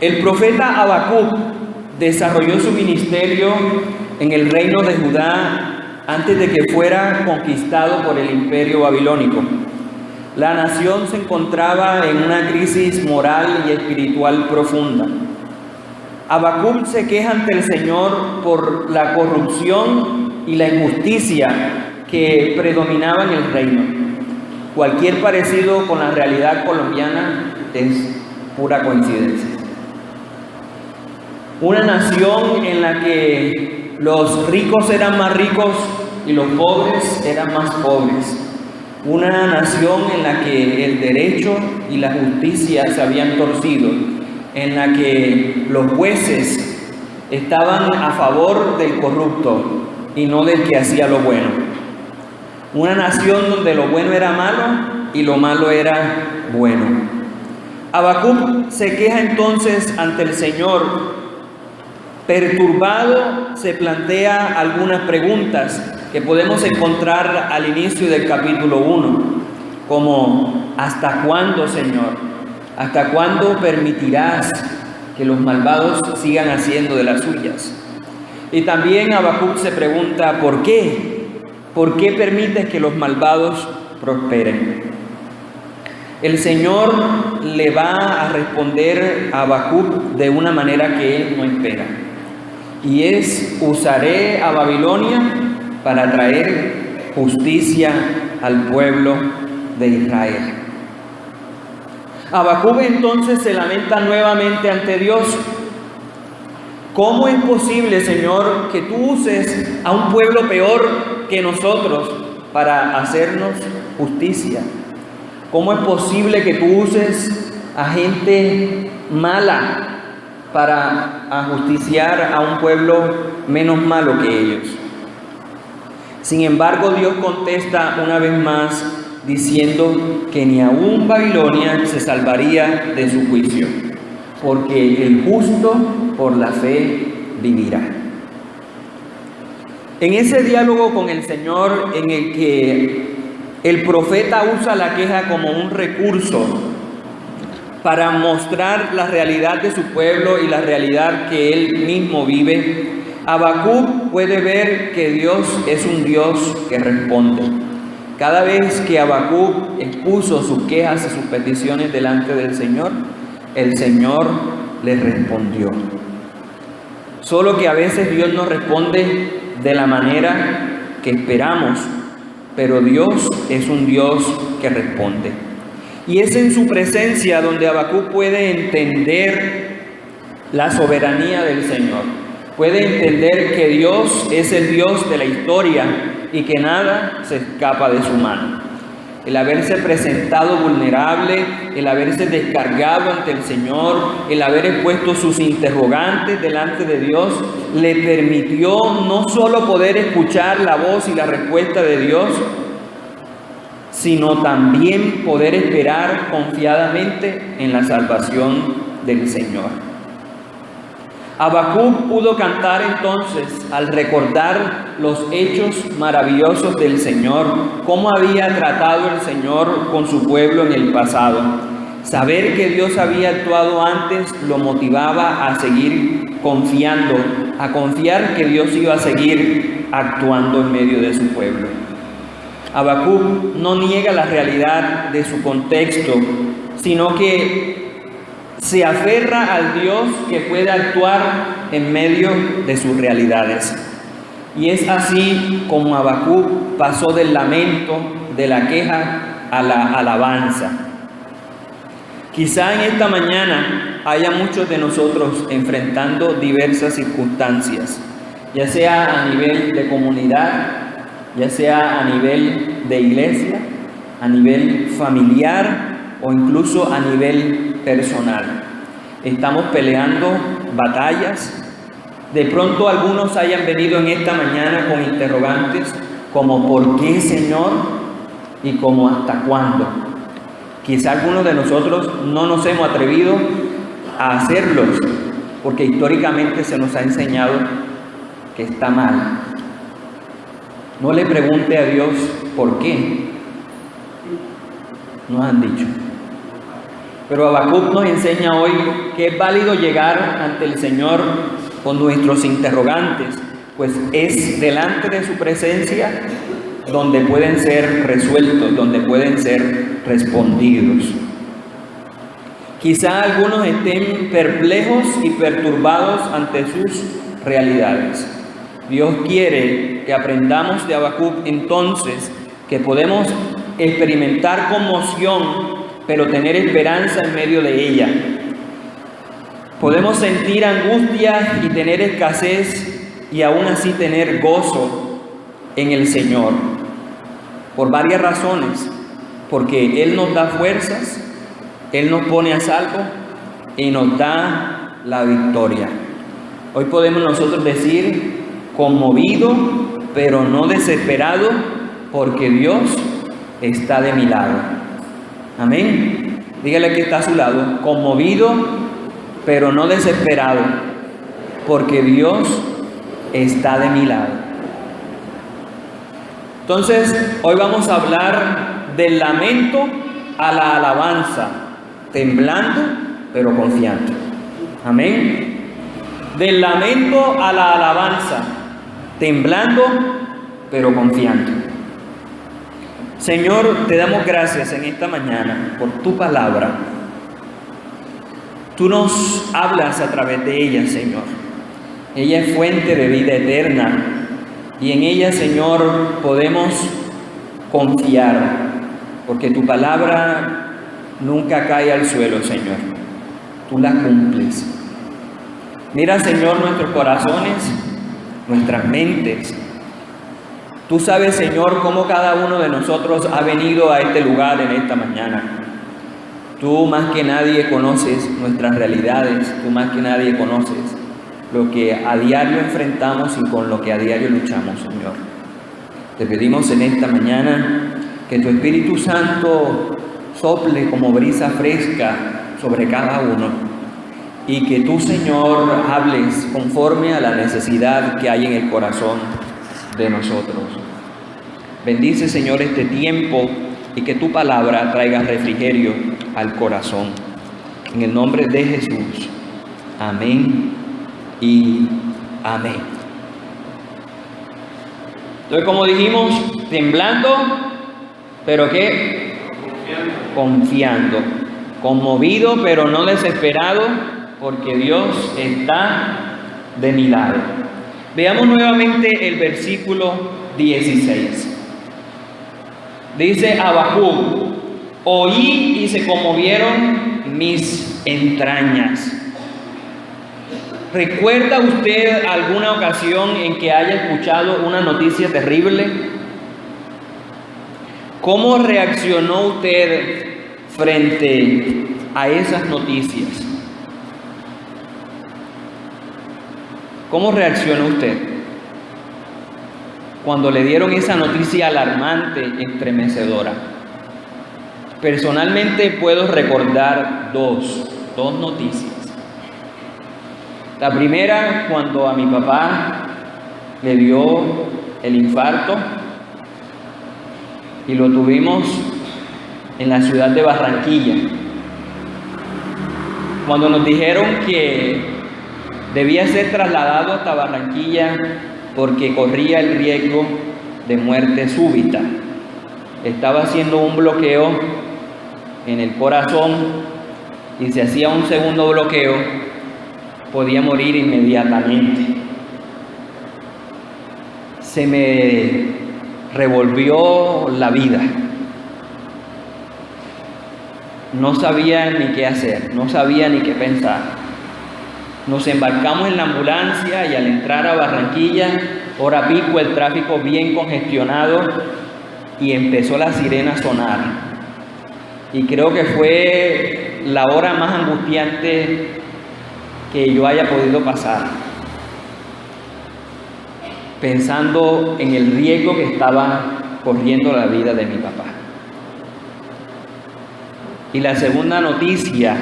El profeta Habacuc desarrolló su ministerio en el reino de Judá antes de que fuera conquistado por el imperio babilónico. La nación se encontraba en una crisis moral y espiritual profunda. Habacuc se queja ante el Señor por la corrupción y la injusticia que predominaba en el reino. Cualquier parecido con la realidad colombiana es pura coincidencia. Una nación en la que los ricos eran más ricos y los pobres eran más pobres. Una nación en la que el derecho y la justicia se habían torcido, en la que los jueces estaban a favor del corrupto y no del que hacía lo bueno. Una nación donde lo bueno era malo y lo malo era bueno. Habacuc se queja entonces ante el Señor. Perturbado, se plantea algunas preguntas que podemos encontrar al inicio del capítulo 1, como ¿hasta cuándo, Señor? ¿Hasta cuándo permitirás que los malvados sigan haciendo de las suyas? Y también Habacuc se pregunta ¿por qué? ¿Por qué permites que los malvados prosperen? El Señor le va a responder a Habacuc de una manera que él no espera. Y es: usaré a Babilonia para traer justicia al pueblo de Israel. Habacuc entonces se lamenta nuevamente ante Dios. ¿Cómo es posible, Señor, que tú uses a un pueblo peor que nosotros para hacernos justicia? ¿Cómo es posible que tú uses a gente mala para ajusticiar a un pueblo menos malo que ellos? Sin embargo, Dios contesta una vez más diciendo que ni aún Babilonia se salvaría de su juicio, porque el justo por la fe vivirá. En ese diálogo con el Señor, en el que el profeta usa la queja como un recurso para mostrar la realidad de su pueblo y la realidad que él mismo vive, Habacuc puede ver que Dios es un Dios que responde. Cada vez que Habacuc expuso sus quejas y sus peticiones delante del Señor, el Señor le respondió. Solo que a veces Dios no responde de la manera que esperamos, pero Dios es un Dios que responde. Y es en su presencia donde Habacuc puede entender la soberanía del Señor. Puede entender que Dios es el Dios de la historia y que nada se escapa de su mano. El haberse presentado vulnerable, el haberse descargado ante el Señor, el haber expuesto sus interrogantes delante de Dios, le permitió no solo poder escuchar la voz y la respuesta de Dios, sino también poder esperar confiadamente en la salvación del Señor. Habacuc pudo cantar entonces al recordar los hechos maravillosos del Señor, cómo había tratado el Señor con su pueblo en el pasado. Saber que Dios había actuado antes lo motivaba a seguir confiando, a confiar que Dios iba a seguir actuando en medio de su pueblo. Habacuc no niega la realidad de su contexto, sino que se aferra al Dios que puede actuar en medio de sus realidades. Y es así como Habacuc pasó del lamento, de la queja, a la alabanza. Quizá en esta mañana haya muchos de nosotros enfrentando diversas circunstancias, ya sea a nivel de comunidad, ya sea a nivel de iglesia, a nivel familiar o incluso a nivel personal. Estamos peleando batallas. De pronto algunos hayan venido en esta mañana con interrogantes como ¿por qué, Señor? Y como ¿hasta cuándo? Quizá algunos de nosotros no nos hemos atrevido a hacerlos porque históricamente se nos ha enseñado que está mal. No le pregunte a Dios por qué. Nos han dicho. Pero Habacuc nos enseña hoy que es válido llegar ante el Señor con nuestros interrogantes, pues es delante de su presencia donde pueden ser resueltos, donde pueden ser respondidos. Quizá algunos estén perplejos y perturbados ante sus realidades. Dios quiere que aprendamos de Habacuc entonces que podemos experimentar conmoción, pero tener esperanza en medio de ella. Podemos sentir angustia y tener escasez y aún así tener gozo en el Señor. Por varias razones. Porque Él nos da fuerzas, Él nos pone a salvo y nos da la victoria. Hoy podemos nosotros decir, conmovido, pero no desesperado, porque Dios está de mi lado. Amén. Dígale que está a su lado, conmovido, pero no desesperado, porque Dios está de mi lado. Entonces, hoy vamos a hablar del lamento a la alabanza, temblando, pero confiando. Amén. Del lamento a la alabanza, temblando, pero confiando. Señor, te damos gracias en esta mañana por tu palabra. Tú nos hablas a través de ella, Señor. Ella es fuente de vida eterna y en ella, Señor, podemos confiar, porque tu palabra nunca cae al suelo, Señor. Tú la cumples. Mira, Señor, nuestros corazones, nuestras mentes. Tú sabes, Señor, cómo cada uno de nosotros ha venido a este lugar en esta mañana. Tú más que nadie conoces nuestras realidades, tú más que nadie conoces lo que a diario enfrentamos y con lo que a diario luchamos, Señor. Te pedimos en esta mañana que tu Espíritu Santo sople como brisa fresca sobre cada uno y que tú, Señor, hables conforme a la necesidad que hay en el corazón de nosotros. Bendice, Señor, este tiempo y que tu palabra traiga refrigerio al corazón. En el nombre de Jesús. Amén y amén. Entonces, como dijimos, temblando, pero ¿qué? Confiando. Conmovido, pero no desesperado, porque Dios está de mi lado. Veamos nuevamente el versículo 16. Dice Habacuc: oí y se conmovieron mis entrañas. ¿Recuerda usted alguna ocasión en que haya escuchado una noticia terrible? ¿Cómo reaccionó usted frente a esas noticias? ¿Cómo reaccionó usted cuando le dieron esa noticia alarmante, estremecedora? Personalmente puedo recordar dos noticias. La primera, cuando a mi papá le dio el infarto y lo tuvimos en la ciudad de Barranquilla. Cuando nos dijeron que debía ser trasladado hasta Barranquilla porque corría el riesgo de muerte súbita. Estaba haciendo un bloqueo en el corazón y si hacía un segundo bloqueo podía morir inmediatamente. Se me revolvió la vida. No sabía ni qué hacer, no sabía ni qué pensar. Nos embarcamos en la ambulancia y al entrar a Barranquilla, hora pico, el tráfico bien congestionado y empezó la sirena a sonar. Y creo que fue la hora más angustiante que yo haya podido pasar, pensando en el riesgo que estaba corriendo la vida de mi papá. Y la segunda noticia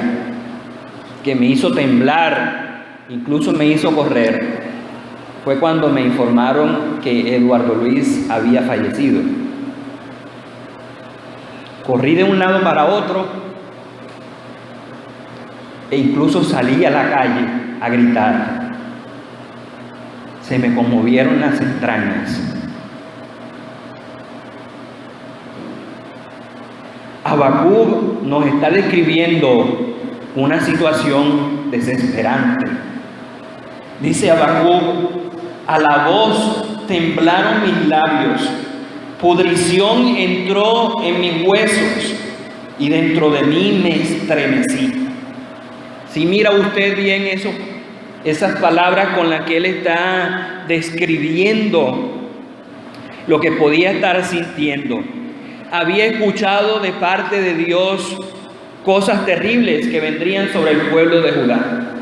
que me hizo temblar, incluso me hizo correr, fue cuando me informaron que Eduardo Luis había fallecido. Corrí de un lado para otro e incluso salí a la calle a gritar. Se me conmovieron las entrañas. Habacuc nos está describiendo una situación desesperante. Dice Habacuc: a la voz temblaron mis labios, pudrición entró en mis huesos y dentro de mí me estremecí. Si mira usted bien esas palabras con las que él está describiendo lo que podía estar sintiendo. Había escuchado de parte de Dios cosas terribles que vendrían sobre el pueblo de Judá.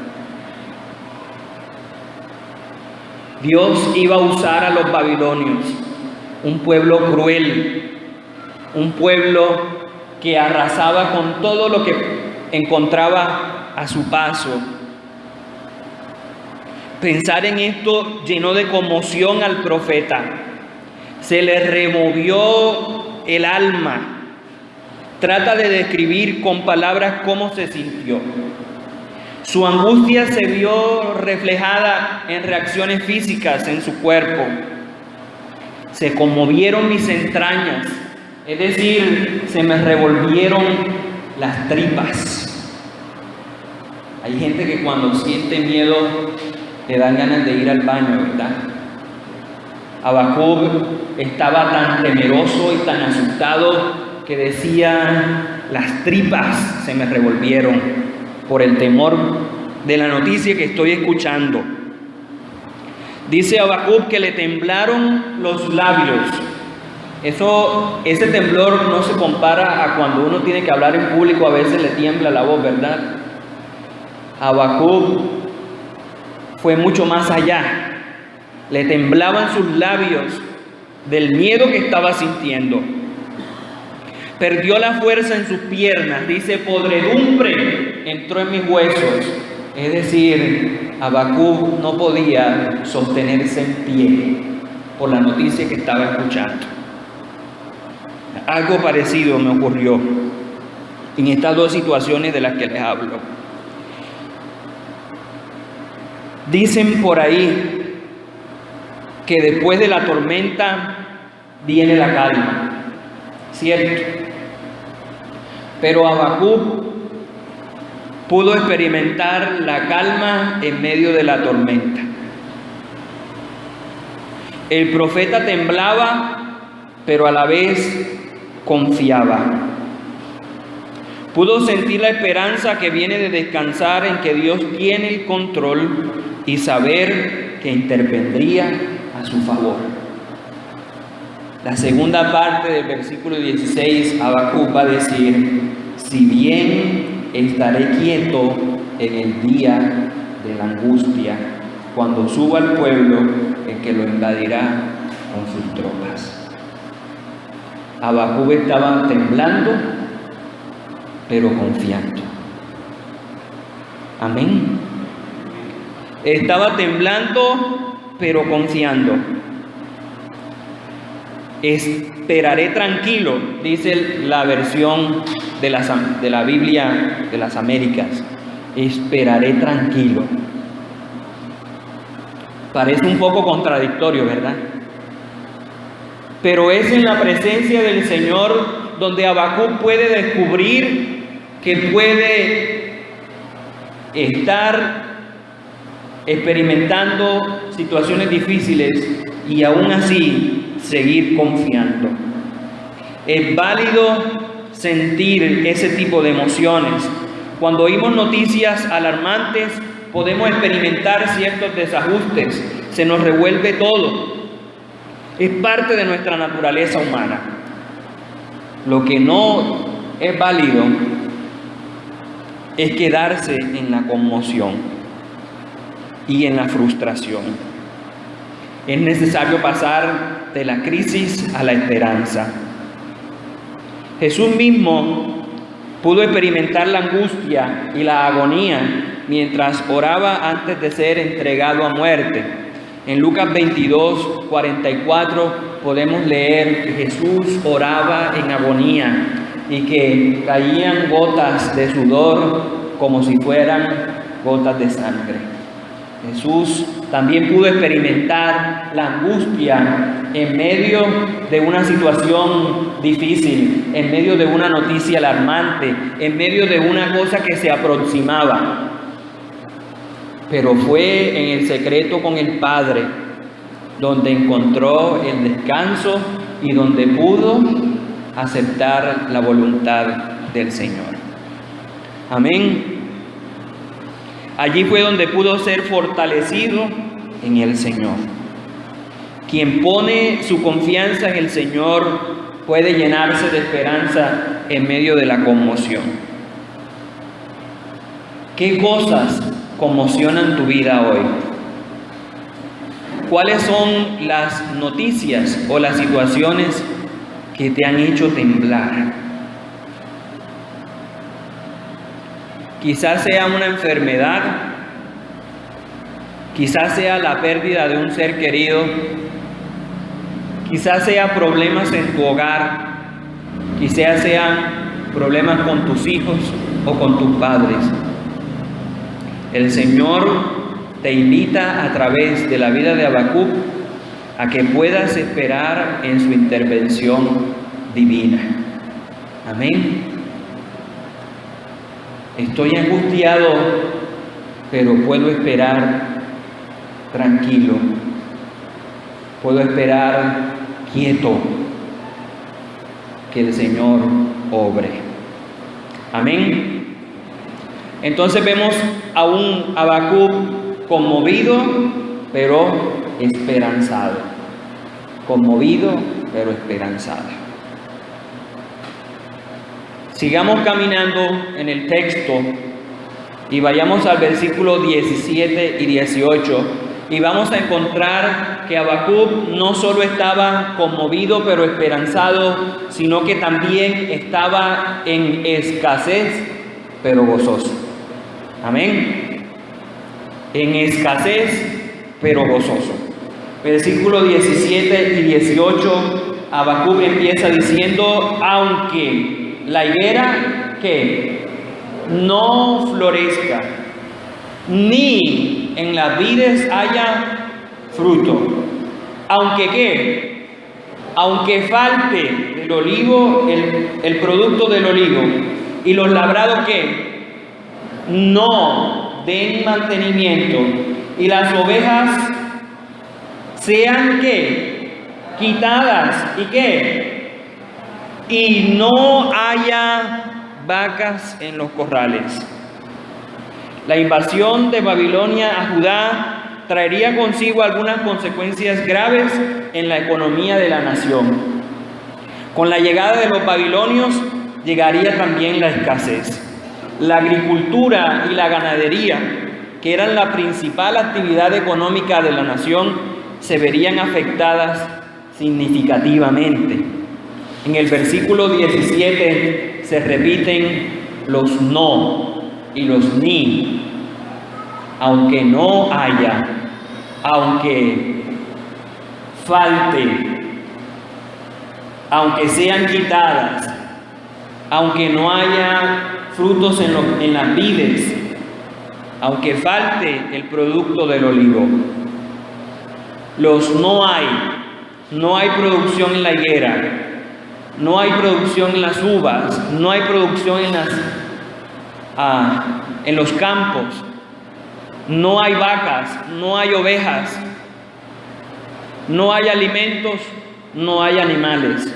Dios iba a usar a los babilonios, un pueblo cruel, un pueblo que arrasaba con todo lo que encontraba a su paso. Pensar en esto llenó de conmoción al profeta. Se le removió el alma. Trata de describir con palabras cómo se sintió. Su angustia se vio reflejada en reacciones físicas en su cuerpo. Se conmovieron mis entrañas, es decir, se me revolvieron las tripas. Hay gente que cuando siente miedo le dan ganas de ir al baño, ¿verdad? Habacuc estaba tan temeroso y tan asustado que decía: las tripas se me revolvieron por el temor de la noticia que estoy escuchando. Dice Habacuc que le temblaron los labios. Ese temblor no se compara a cuando uno tiene que hablar en público, a veces le tiembla la voz, ¿verdad? Habacuc fue mucho más allá. Le temblaban sus labios del miedo que estaba sintiendo. Perdió la fuerza en sus piernas. Dice: podredumbre entró en mis huesos. Es decir, Habacuc no podía sostenerse en pie por la noticia que estaba escuchando. Algo parecido me ocurrió en estas dos situaciones de las que les hablo. Dicen por ahí que después de la tormenta viene la calma, ¿cierto? Pero Habacuc pudo experimentar la calma en medio de la tormenta. El profeta temblaba, pero a la vez confiaba. Pudo sentir la esperanza que viene de descansar en que Dios tiene el control y saber que intervendría a su favor. La segunda parte del versículo 16, Habacuc va a decir: si bien estaré quieto en el día de la angustia, cuando suba al pueblo el que lo invadirá con sus tropas. Habacuc estaba temblando, pero confiando. Amén. Estaba temblando, pero confiando. Esperaré tranquilo, dice la versión de la Biblia de las Américas. Esperaré tranquilo. Parece un poco contradictorio, ¿verdad? Pero es en la presencia del Señor donde Habacuc puede descubrir que puede estar experimentando situaciones difíciles y aún así seguir confiando. Es válido sentir ese tipo de emociones. Cuando oímos noticias alarmantes, podemos experimentar ciertos desajustes. Se nos revuelve todo. Es parte de nuestra naturaleza humana. Lo que no es válido es quedarse en la conmoción y en la frustración. Es necesario pasar de la crisis a la esperanza. Jesús mismo pudo experimentar la angustia y la agonía mientras oraba antes de ser entregado a muerte. En Lucas 22, 44 podemos leer que Jesús oraba en agonía y que caían gotas de sudor como si fueran gotas de sangre. Jesús también pudo experimentar la angustia en medio de una situación difícil, en medio de una noticia alarmante, en medio de una cosa que se aproximaba. Pero fue en el secreto con el Padre donde encontró el descanso y donde pudo aceptar la voluntad del Señor. Amén. Allí fue donde pudo ser fortalecido en el Señor. Quien pone su confianza en el Señor puede llenarse de esperanza en medio de la conmoción. ¿Qué cosas conmocionan tu vida hoy? ¿Cuáles son las noticias o las situaciones que te han hecho temblar? Quizás sea una enfermedad, quizás sea la pérdida de un ser querido, quizás sea problemas en tu hogar, quizás sean problemas con tus hijos o con tus padres. El Señor te invita a través de la vida de Habacuc a que puedas esperar en su intervención divina. Amén. Estoy angustiado, pero puedo esperar tranquilo. Puedo esperar quieto que el Señor obre. Amén. Entonces vemos a un Habacuc conmovido, pero esperanzado. Conmovido, pero esperanzado. Sigamos caminando en el texto y vayamos al versículo 17 y 18 y vamos a encontrar que Habacuc no solo estaba conmovido pero esperanzado, sino que también estaba en escasez pero gozoso. Amén. En escasez pero gozoso. Versículo 17 y 18, Habacuc empieza diciendo: aunque la higuera que no florezca, ni en las vides haya fruto, aunque ¿qué? Aunque falte el olivo, el producto del olivo, y los labrados que no den mantenimiento, y las ovejas sean ¿qué? Quitadas, ¿y qué? Y no haya vacas en los corrales. La invasión de Babilonia a Judá traería consigo algunas consecuencias graves en la economía de la nación. Con la llegada de los babilonios llegaría también la escasez. La agricultura y la ganadería, que eran la principal actividad económica de la nación, se verían afectadas significativamente. En el versículo 17 se repiten los no y los ni. Aunque no haya, aunque falte, aunque sean quitadas, aunque no haya frutos en las vides, aunque falte el producto del olivo. Los no hay producción en la higuera. No hay producción en las uvas, no hay producción en los campos, no hay vacas, no hay ovejas, no hay alimentos, no hay animales.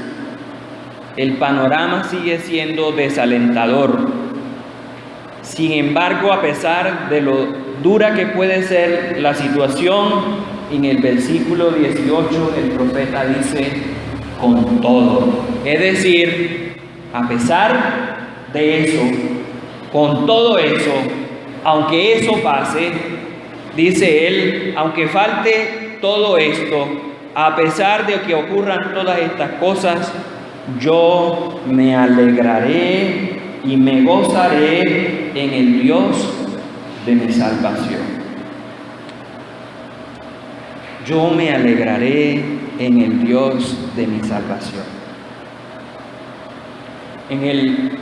El panorama sigue siendo desalentador. Sin embargo, a pesar de lo dura que puede ser la situación, en el versículo 18 el profeta dice: con todo. Es decir, a pesar de eso, con todo eso, aunque eso pase, dice él, aunque falte todo esto, a pesar de que ocurran todas estas cosas, yo me alegraré y me gozaré en el Dios de mi salvación. Yo me alegraré en el Dios de mi salvación. En el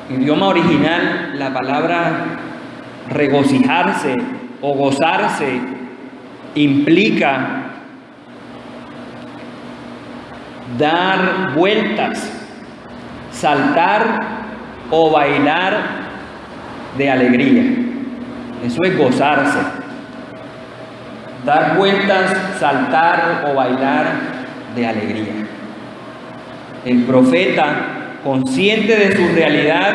idioma original, la palabra regocijarse o gozarse implica dar vueltas, saltar o bailar de alegría. Eso es gozarse. Dar vueltas, saltar o bailar de alegría. El profeta, consciente de su realidad,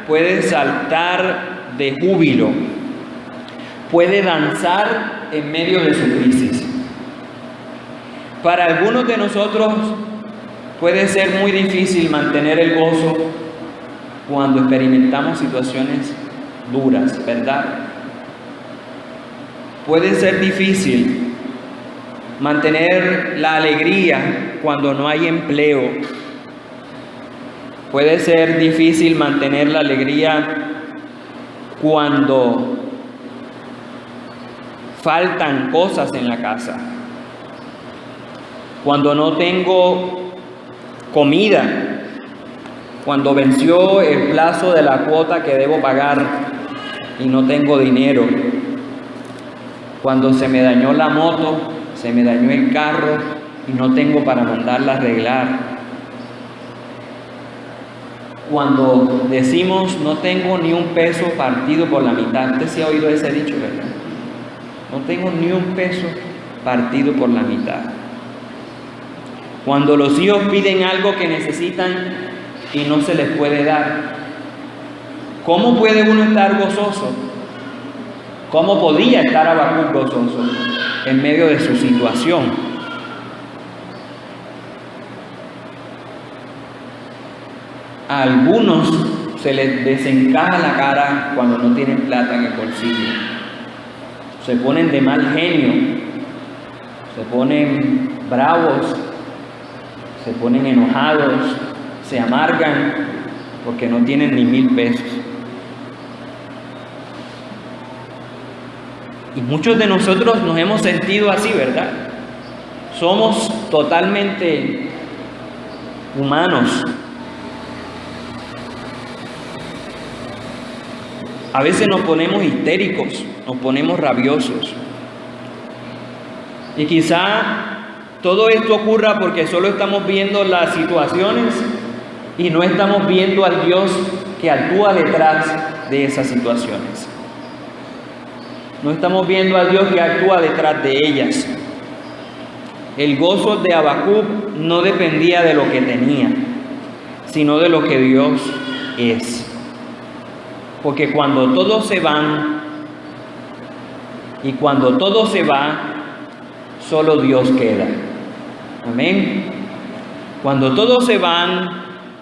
puede saltar de júbilo, puede danzar en medio de su crisis. Para algunos de nosotros puede ser muy difícil mantener el gozo cuando experimentamos situaciones duras, ¿verdad? Puede ser difícil mantener la alegría cuando no hay empleo. Puede ser difícil mantener la alegría cuando faltan cosas en la casa, cuando no tengo comida, cuando venció el plazo de la cuota que debo pagar y no tengo dinero, cuando se me dañó la moto, se me dañó el carro y no tengo para mandarla a arreglar. Cuando decimos no tengo ni un peso partido por la mitad. Usted sí ha oído ese dicho, ¿verdad? No tengo ni un peso partido por la mitad. Cuando los hijos piden algo que necesitan y no se les puede dar. ¿Cómo puede uno estar gozoso? ¿Cómo podía estar Habacuc gozoso en medio de su situación? A algunos se les desencaja la cara cuando no tienen plata en el bolsillo. Se ponen de mal genio, se ponen bravos, se ponen enojados, se amargan porque no tienen ni 1,000 pesos. Y muchos de nosotros nos hemos sentido así, ¿verdad? Somos totalmente humanos. A veces nos ponemos histéricos, nos ponemos rabiosos. Y quizá todo esto ocurra porque solo estamos viendo las situaciones y no estamos viendo al Dios que actúa detrás de esas situaciones. No estamos viendo al Dios que actúa detrás de ellas. El gozo de Habacuc no dependía de lo que tenía, sino de lo que Dios es. Porque cuando todos se van y cuando todo se va, solo Dios queda. Amén. Cuando todos se van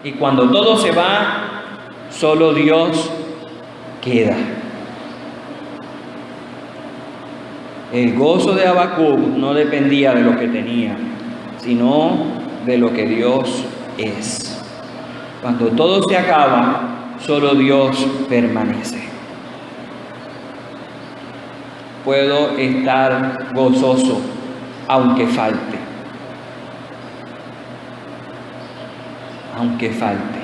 y cuando todo se va, solo Dios queda. El gozo de Habacuc no dependía de lo que tenía, sino de lo que Dios es. Cuando todo se acaba, solo Dios permanece. Puedo estar gozoso aunque falte. Aunque falte.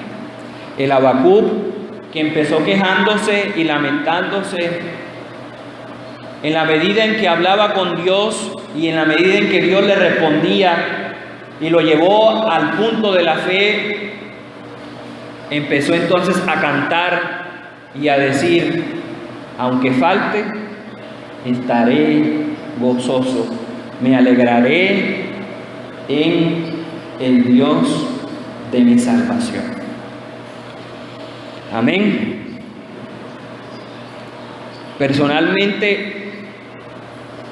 El Habacuc, que empezó quejándose y lamentándose, en la medida en que hablaba con Dios y en la medida en que Dios le respondía y lo llevó al punto de la fe, empezó entonces a cantar y a decir, aunque falte, estaré gozoso, me alegraré en el Dios de mi salvación. Amén. Personalmente,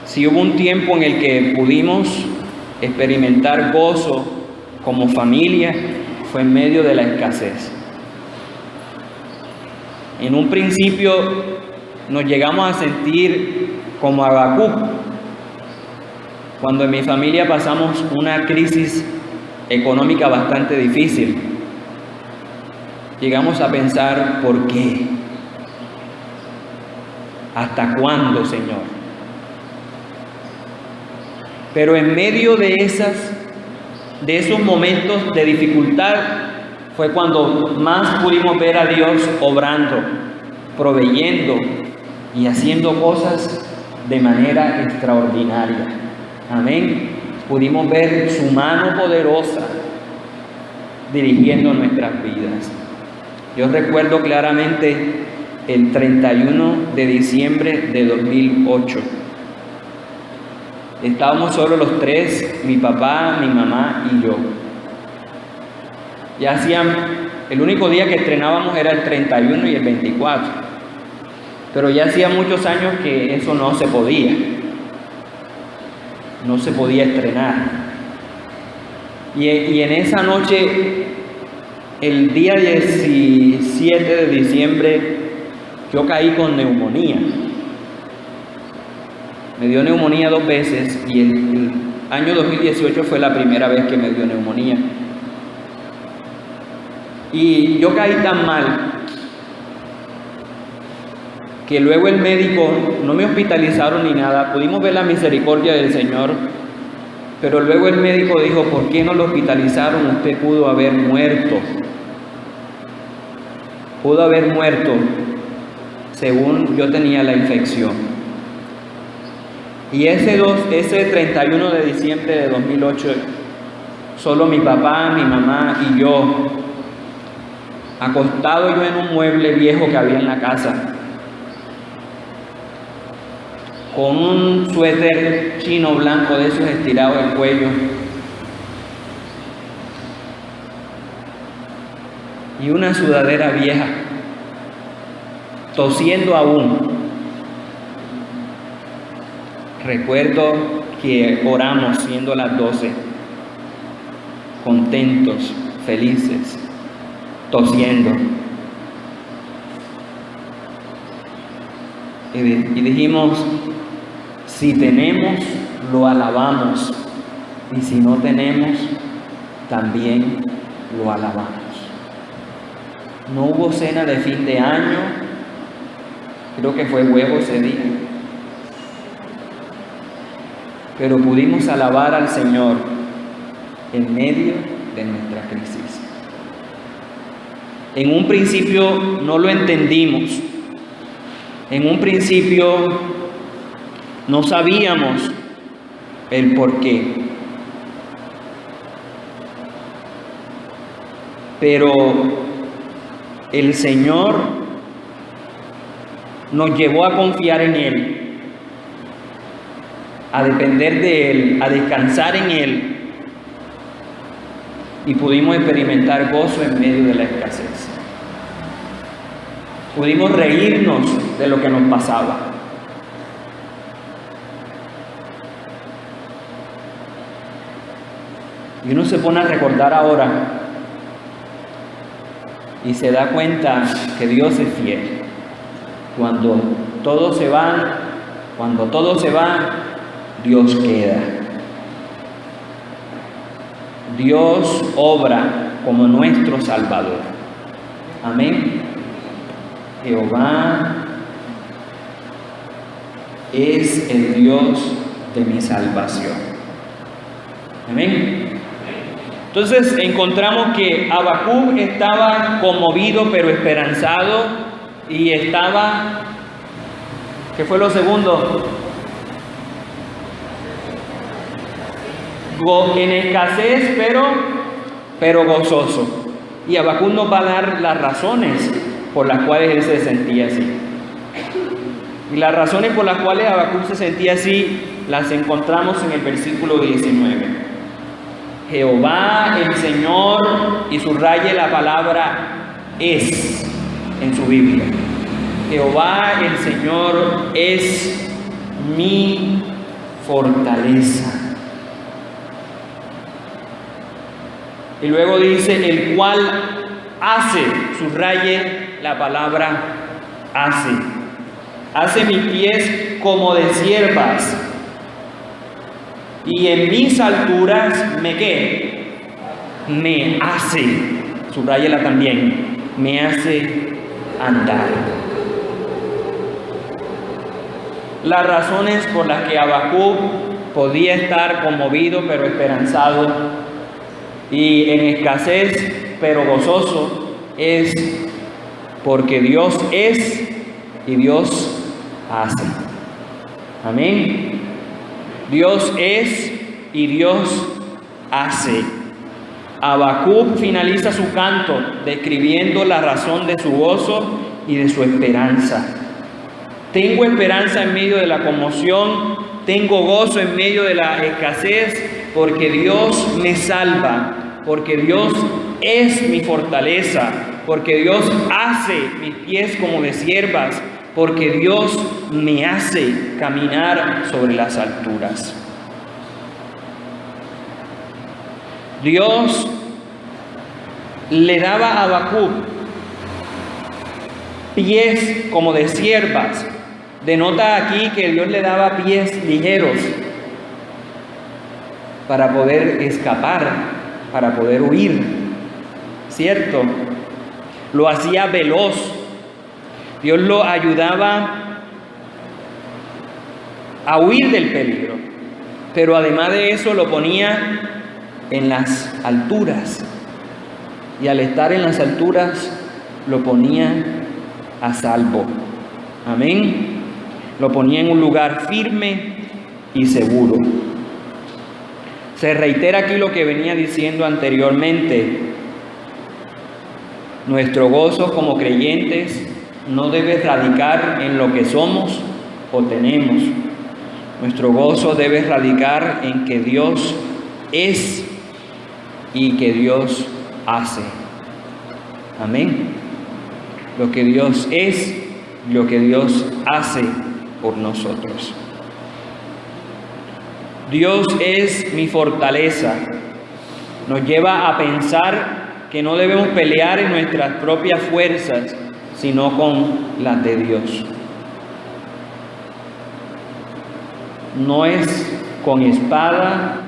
si hubo un tiempo en el que pudimos experimentar gozo como familia, fue en medio de la escasez. En un principio nos llegamos a sentir como Habacuc, cuando en mi familia pasamos una crisis económica bastante difícil. Llegamos a pensar, ¿por qué? ¿Hasta cuándo, Señor? Pero en medio de esos momentos de dificultad fue cuando más pudimos ver a Dios obrando, proveyendo y haciendo cosas de manera extraordinaria. Amén. Pudimos ver su mano poderosa dirigiendo nuestras vidas. Yo recuerdo claramente el 31 de diciembre de 2008. Estábamos solo los tres, mi papá, mi mamá y yo. El único día que estrenábamos era el 31 y el 24. Pero ya hacía muchos años que eso no se podía. No se podía estrenar. Y en esa noche, el día 17 de diciembre, yo caí con neumonía. Me dio neumonía 2 veces y el año 2018 fue la primera vez que me dio neumonía. Y yo caí tan mal que luego el médico, no me hospitalizaron ni nada, pudimos ver la misericordia del Señor, pero luego el médico dijo, ¿por qué no lo hospitalizaron? Usted pudo haber muerto. Pudo haber muerto según yo tenía la infección. Y ese 31 de diciembre de 2008, solo mi papá, mi mamá y yo, acostado yo en un mueble viejo que había en la casa, con un suéter chino blanco de esos estirado del cuello, y una sudadera vieja, tosiendo aún. Recuerdo que oramos siendo las 12, contentos, felices, tosiendo. Y dijimos, si tenemos, lo alabamos, y si no tenemos, también lo alabamos. No hubo cena de fin de año, creo que fue huevo ese día, pero pudimos alabar al Señor en medio de nuestra crisis. En un principio no lo entendimos, en un principio no sabíamos el porqué, pero el Señor nos llevó a confiar en Él, a depender de Él, a descansar en Él, y pudimos experimentar gozo en medio de la escasez. Pudimos reírnos de lo que nos pasaba. Y uno se pone a recordar ahora y se da cuenta que Dios es fiel. Cuando todo se va, Dios queda. Dios obra como nuestro Salvador. Amén. Jehová es el Dios de mi salvación. Amén. Entonces encontramos que Habacuc estaba conmovido pero esperanzado, y estaba, ¿qué fue lo segundo? En escasez pero gozoso. Y Habacuc nos va a dar las razones por las cuales él se sentía así. Y las razones por las cuales Habacuc se sentía así las encontramos en el versículo 19. Jehová el Señor, y subraye la palabra es en su Biblia. Jehová el Señor es mi fortaleza. Y luego dice, el cual hace, subraye la palabra hace mis pies como de ciervas, y en mis alturas me hace, subráyela también, me hace andar. Las razones por las que Habacuc podía estar conmovido pero esperanzado, y en escasez pero gozoso, es porque Dios es y Dios hace. Amén. Dios es y Dios hace. Habacuc finaliza su canto describiendo la razón de su gozo y de su esperanza. Tengo esperanza en medio de la conmoción, tengo gozo en medio de la escasez, porque Dios me salva, porque Dios es mi fortaleza, porque Dios hace mis pies como de ciervas, porque Dios me hace caminar sobre las alturas. Dios le daba a Habacuc pies como de ciervas. Denota aquí que Dios le daba pies ligeros para poder escapar, para poder huir, ¿cierto? Lo hacía veloz. Dios lo ayudaba a huir del peligro, pero además de eso lo ponía en las alturas, y al estar en las alturas lo ponía a salvo. Amén. Lo ponía en un lugar firme y seguro. Se reitera aquí lo que venía diciendo anteriormente. Nuestro gozo como creyentes no debe radicar en lo que somos o tenemos. Nuestro gozo debe radicar en que Dios es y que Dios hace. Amén. Lo que Dios es, lo que Dios hace por nosotros. Dios es mi fortaleza. Nos lleva a pensar que no debemos pelear en nuestras propias fuerzas, sino con las de Dios. No es con espada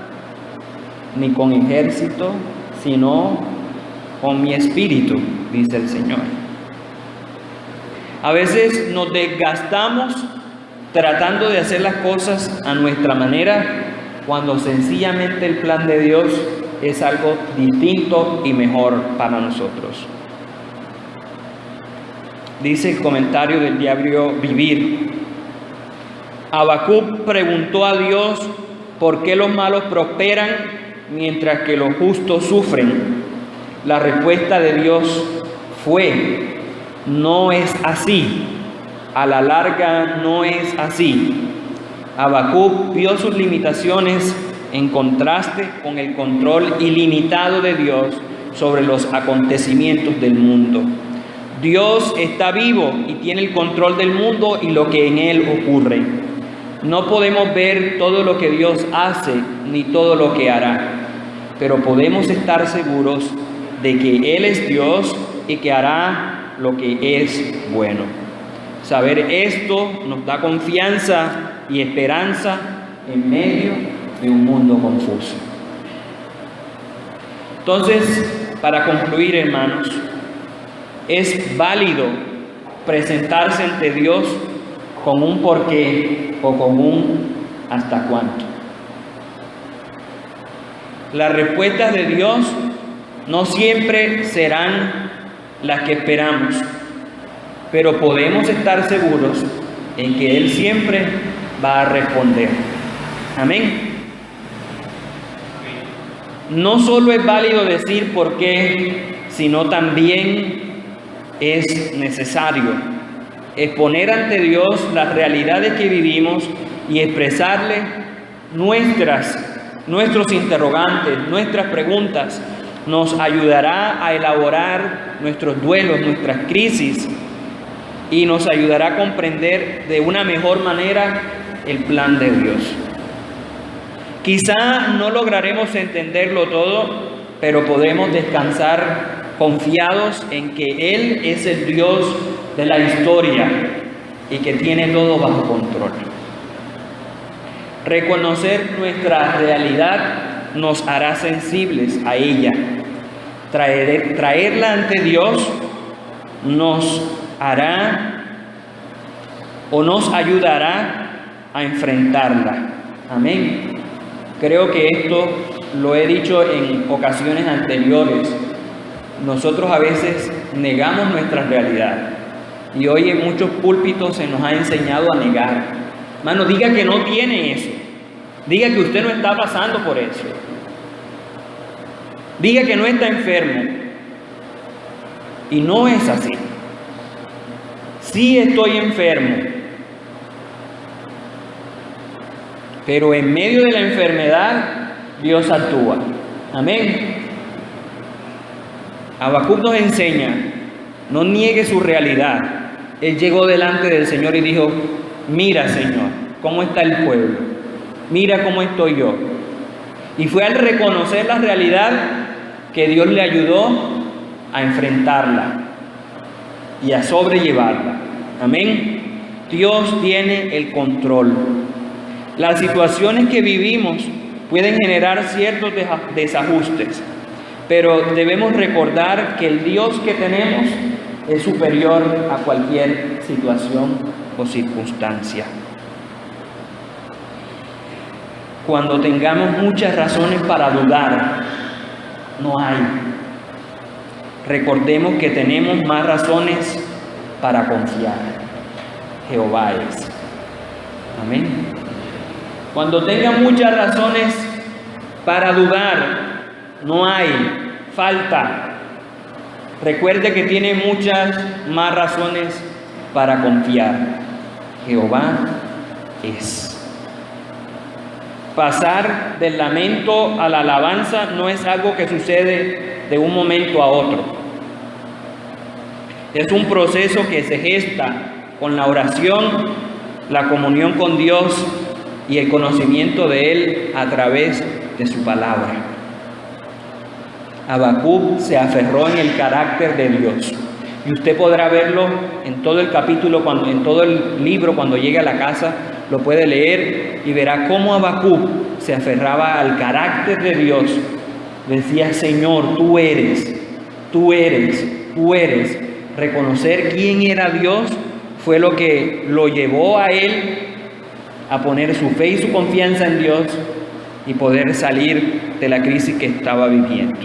ni con ejército, sino con mi espíritu, dice el Señor. A veces nos desgastamos tratando de hacer las cosas a nuestra manera, cuando sencillamente el plan de Dios es algo distinto y mejor para nosotros. Dice el comentario del diario Vivir: Habacuc preguntó a Dios por qué los malos prosperan mientras que los justos sufren. La respuesta de Dios fue: no es así. A la larga no es así. Habacuc vio sus limitaciones en contraste con el control ilimitado de Dios sobre los acontecimientos del mundo. Dios está vivo y tiene el control del mundo y lo que en él ocurre. No podemos ver todo lo que Dios hace ni todo lo que hará, pero podemos estar seguros de que Él es Dios y que hará lo que es bueno. Saber esto nos da confianza y esperanza en medio de un mundo confuso. Entonces, para concluir, hermanos, es válido presentarse ante Dios con un porqué o con un hasta cuánto. Las respuestas de Dios no siempre serán las que esperamos, pero podemos estar seguros en que Él siempre va a responder. Amén. No solo es válido decir por qué, sino también es necesario exponer ante Dios las realidades que vivimos y expresarle nuestros interrogantes, nuestras preguntas. Nos ayudará a elaborar nuestros duelos, nuestras crisis, y nos ayudará a comprender de una mejor manera el plan de Dios. Quizá no lograremos entenderlo todo, pero podemos descansar confiados en que Él es el Dios de la historia y que tiene todo bajo control. Reconocer nuestra realidad nos hará sensibles a ella. Traerla ante Dios nos hará o nos ayudará a enfrentarla. Amén. Creo que esto lo he dicho en ocasiones anteriores. Nosotros a veces negamos nuestra realidad. Y hoy en muchos púlpitos se nos ha enseñado a negar. Hermano, diga que no tiene eso. Diga que usted no está pasando por eso. Diga que no está enfermo. Y no es así. Sí estoy enfermo. Pero en medio de la enfermedad, Dios actúa. Amén. Habacuc nos enseña, no niegue su realidad. Él llegó delante del Señor y dijo, mira, Señor, cómo está el pueblo. Mira cómo estoy yo. Y fue al reconocer la realidad que Dios le ayudó a enfrentarla y a sobrellevarla. Amén. Dios tiene el control. Las situaciones que vivimos pueden generar ciertos desajustes, pero debemos recordar que el Dios que tenemos es superior a cualquier situación o circunstancia. Cuando tengamos muchas razones para dudar, no hay. Recordemos que tenemos más razones para confiar. Jehová es. Amén. Cuando tenga muchas razones para dudar, no hay, falta. Recuerde que tiene muchas más razones para confiar. Jehová es. Pasar del lamento a la alabanza no es algo que sucede de un momento a otro. Es un proceso que se gesta con la oración, la comunión con Dios y el conocimiento de Él a través de su palabra. Habacuc se aferró en el carácter de Dios. Y usted podrá verlo en todo el capítulo, en todo el libro, cuando llegue a la casa, lo puede leer y verá cómo Habacuc se aferraba al carácter de Dios. Decía, Señor, tú eres, tú eres, tú eres. Reconocer quién era Dios fue lo que lo llevó a él a poner su fe y su confianza en Dios y poder salir de la crisis que estaba viviendo.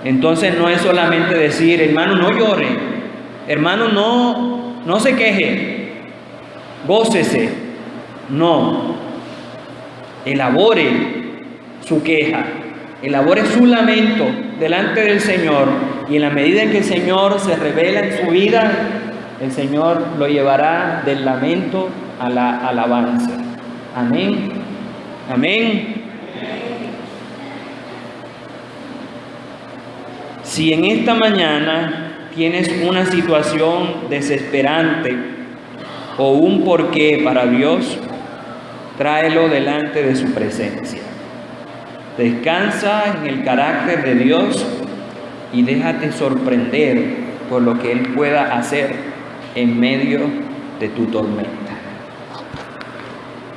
Entonces no es solamente decir, hermano, no llore, hermano, no se queje, gócese. No, elabore su queja, elabore su lamento delante del Señor, y en la medida en que el Señor se revela en su vida, el Señor lo llevará del lamento a la alabanza. Amén. Amén. Si en esta mañana tienes una situación desesperante o un porqué para Dios, tráelo delante de su presencia. Descansa en el carácter de Dios y déjate sorprender por lo que Él pueda hacer en medio de tu tormenta.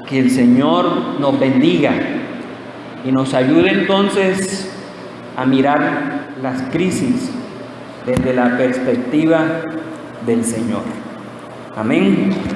Que el Señor nos bendiga y nos ayude entonces a mirar las crisis desde la perspectiva del Señor. Amén.